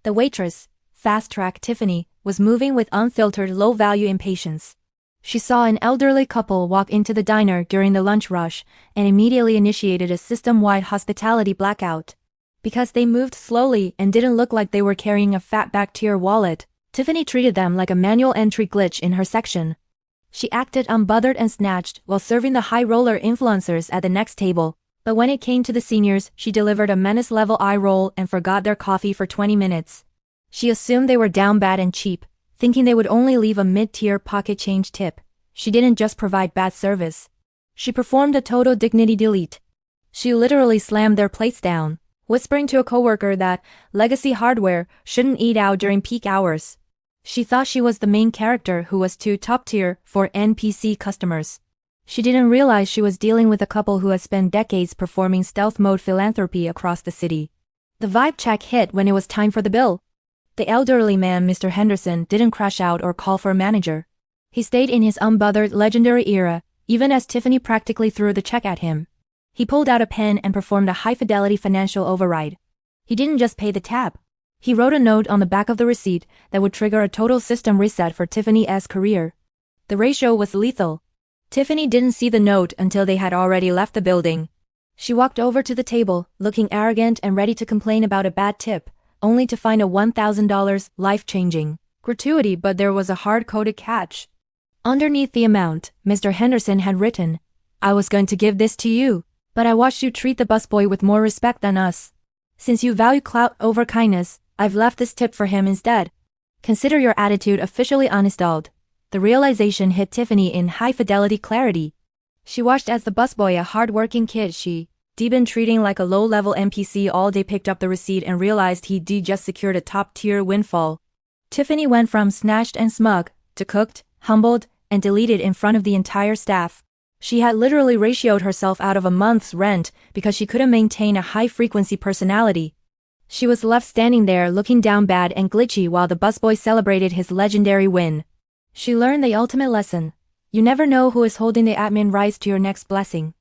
The waitress, fast-track Tiffany, was moving with unfiltered low-value impatience. She saw an elderly couple walk into the diner during the lunch rush and immediately initiated a system-wide hospitality blackout. Because they moved slowly and didn't look like they were carrying a fat back-tier wallet, Tiffany treated them like a manual entry glitch in her section. She acted unbothered and snatched while serving the high-roller influencers at the next table, but when it came to the seniors, she delivered a menace-level eye roll and forgot their coffee for 20 minutes. She assumed they were down bad and cheap, thinking they would only leave a mid-tier pocket change tip. She didn't just provide bad service. She performed a total dignity delete. She literally slammed their plates down, whispering to a coworker that legacy hardware shouldn't eat out during peak hours. She thought she was the main character who was too top-tier for NPC customers. She didn't realize she was dealing with a couple who had spent decades performing stealth mode philanthropy across the city. The vibe check hit when it was time for the bill. The elderly man, Mr. Henderson, didn't crash out or call for a manager. He stayed in his unbothered legendary era, even as Tiffany practically threw the check at him. He pulled out a pen and performed a high-fidelity financial override. He didn't just pay the tab. He wrote a note on the back of the receipt that would trigger a total system reset for Tiffany's career. The ratio was lethal. Tiffany didn't see the note until they had already left the building. She walked over to the table, looking arrogant and ready to complain about a bad tip, only to find a $1,000 life-changing gratuity, but there was a hard-coded catch. Underneath the amount, Mr. Henderson had written, "I was going to give this to you, but I watched you treat the busboy with more respect than us. Since you value clout over kindness, I've left this tip for him instead. Consider your attitude officially uninstalled." The realization hit Tiffany in high-fidelity clarity. She watched as the busboy, a hard-working kid she'd been treating like a low-level NPC all day, picked up the receipt and realized he'd just secured a top-tier windfall. Tiffany went from snatched and smug to cooked, humbled, and deleted in front of the entire staff. She had literally ratioed herself out of a month's rent because she couldn't maintain a high-frequency personality. She was left standing there looking down bad and glitchy while the busboy celebrated his legendary win. She learned the ultimate lesson. You never know who is holding the admin rights to your next blessing.